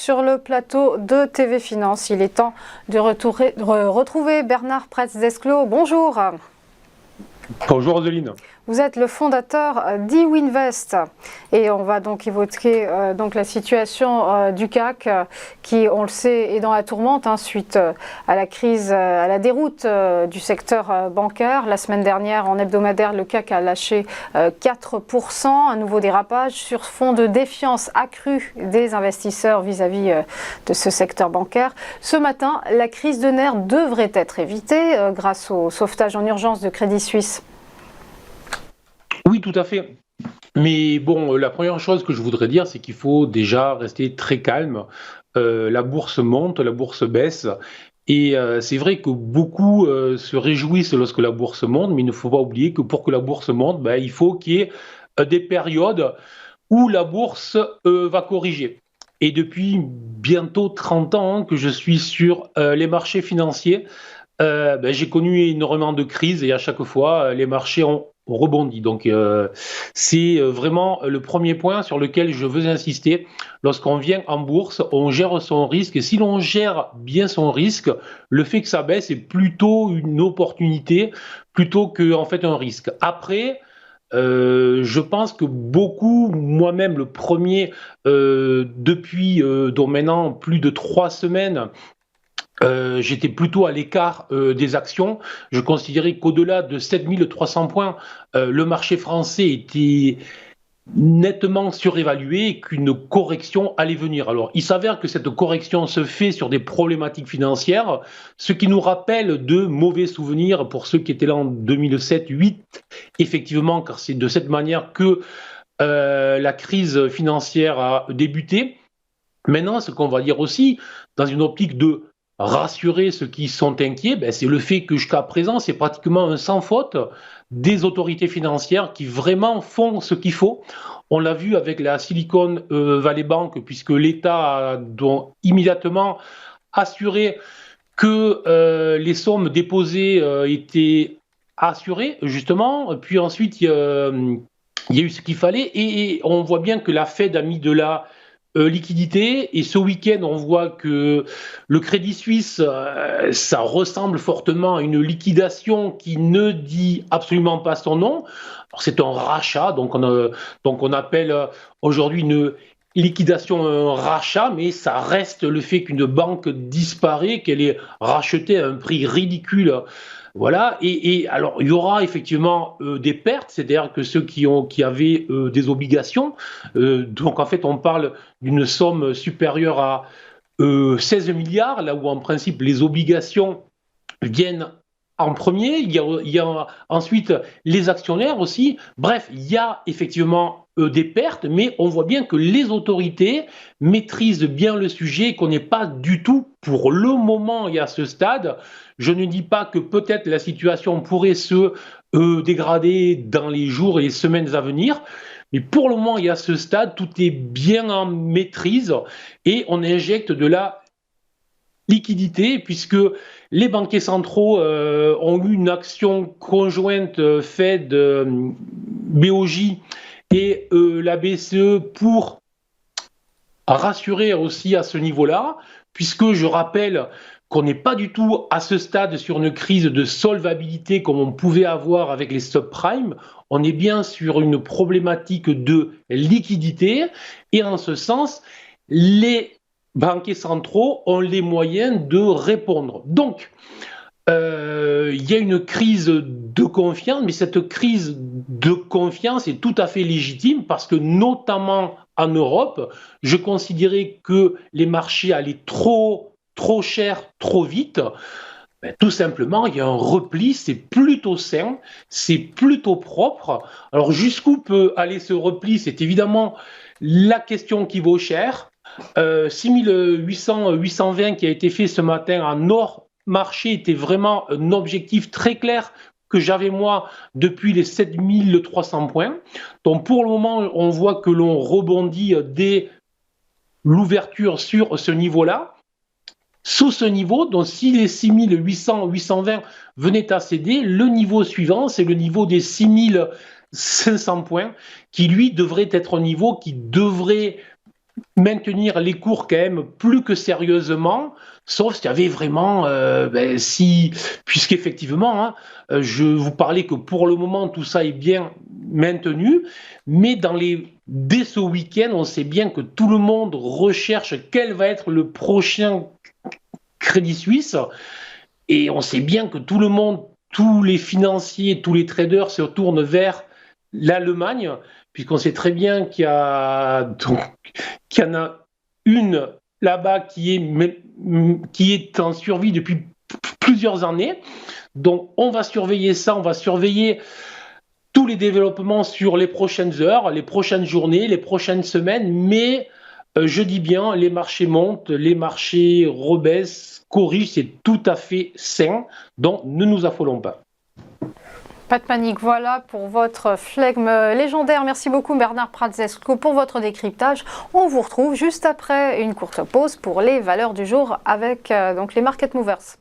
sur le plateau de TV Finance. Il est temps de retrouver Bernard Pretz-Desclot. Bonjour. Bonjour Adeline. Vous êtes le fondateur d'Ewinvest et on va donc évoquer la situation du CAC qui, on le sait, est dans la tourmente suite à la crise, à la déroute du secteur bancaire. La semaine dernière, en hebdomadaire, le CAC a lâché 4%, un nouveau dérapage sur fond de défiance accrue des investisseurs vis-à-vis de ce secteur bancaire. Ce matin, la crise de nerfs devrait être évitée grâce au sauvetage en urgence de Crédit Suisse. Oui, tout à fait. Mais bon, la première chose que je voudrais dire, c'est qu'il faut déjà rester très calme. La bourse monte, la bourse baisse. Et c'est vrai que beaucoup se réjouissent lorsque la bourse monte, mais il ne faut pas oublier que pour que la bourse monte, il faut qu'il y ait des périodes où la bourse va corriger. Et depuis bientôt 30 ans que je suis sur les marchés financiers, j'ai connu énormément de crises et à chaque fois, les marchés ont rebondi. Donc, c'est vraiment le premier point sur lequel je veux insister. Lorsqu'on vient en bourse, on gère son risque. Et si l'on gère bien son risque, le fait que ça baisse est plutôt une opportunité plutôt qu'en fait un risque. Après, je pense que beaucoup, moi-même le premier, depuis donc maintenant plus de 3 semaines, j'étais plutôt à l'écart des actions. Je considérais qu'au-delà de 7300 points, le marché français était nettement surévalué et qu'une correction allait venir. Alors, il s'avère que cette correction se fait sur des problématiques financières, ce qui nous rappelle de mauvais souvenirs pour ceux qui étaient là en 2007-2008, effectivement, car c'est de cette manière que la crise financière a débuté. Maintenant, ce qu'on va dire aussi, dans une optique de rassurer ceux qui sont inquiets, c'est le fait que jusqu'à présent, c'est pratiquement un sans faute des autorités financières qui vraiment font ce qu'il faut. On l'a vu avec la Silicon Valley Bank, puisque l'État a donc immédiatement assuré que les sommes déposées étaient assurées, justement. Puis ensuite, il y a eu ce qu'il fallait et on voit bien que la Fed a mis de la liquidité. Et ce week-end, on voit que le Crédit Suisse, ça ressemble fortement à une liquidation qui ne dit absolument pas son nom. Alors, c'est un rachat, donc on appelle aujourd'hui une liquidation un rachat, mais ça reste le fait qu'une banque disparaît, qu'elle est rachetée à un prix ridicule. Voilà, et alors il y aura effectivement des pertes, c'est-à-dire que ceux qui avaient des obligations, donc en fait on parle d'une somme supérieure à 16 milliards, là où en principe les obligations viennent en premier, il y a ensuite les actionnaires aussi. Bref, il y a effectivement des pertes, mais on voit bien que les autorités maîtrisent bien le sujet et qu'on n'est pas du tout, pour le moment et à ce stade, je ne dis pas que peut-être la situation pourrait se dégrader dans les jours et les semaines à venir, mais pour le moment et à ce stade, tout est bien en maîtrise et on injecte de la liquidité, puisque les banquiers centraux ont eu une action conjointe Fed, BOJ et la BCE pour rassurer aussi à ce niveau-là, puisque je rappelle qu'on n'est pas du tout à ce stade sur une crise de solvabilité comme on pouvait avoir avec les subprimes. On est bien sur une problématique de liquidité et en ce sens, les banquiers centraux ont les moyens de répondre. Donc, il y a une crise de confiance, mais cette crise de confiance est tout à fait légitime parce que notamment en Europe, je considérais que les marchés allaient trop cher, trop vite. Tout simplement, il y a un repli, c'est plutôt sain, c'est plutôt propre. Alors jusqu'où peut aller ce repli? C'est évidemment la question qui vaut cher. 6800, 820 qui a été fait ce matin en hors marché était vraiment un objectif très clair que j'avais moi depuis les 7300 points. Donc pour le moment, on voit que l'on rebondit dès l'ouverture sur ce niveau-là. Sous ce niveau, donc si les 6800, 820 venaient à céder, le niveau suivant, c'est le niveau des 6500 points qui, lui, devrait être un niveau qui devrait maintenir les cours quand même plus que sérieusement, sauf s'il y avait vraiment, puisqu'effectivement, hein, je vous parlais que pour le moment tout ça est bien maintenu, mais dès ce week-end, on sait bien que tout le monde recherche quel va être le prochain Crédit Suisse, et on sait bien que tout le monde, tous les financiers, tous les traders se tournent vers l'Allemagne, puisqu'on sait très bien qu'il y en a une là-bas qui est en survie depuis plusieurs années. Donc on va surveiller ça, on va surveiller tous les développements sur les prochaines heures, les prochaines journées, les prochaines semaines, mais je dis bien, les marchés montent, les marchés rebaissent, corrigent, c'est tout à fait sain, donc ne nous affolons pas. Pas de panique, voilà pour votre flegme légendaire. Merci beaucoup Bernard Prazesko pour votre décryptage. On vous retrouve juste après une courte pause pour les valeurs du jour avec donc les Market Movers.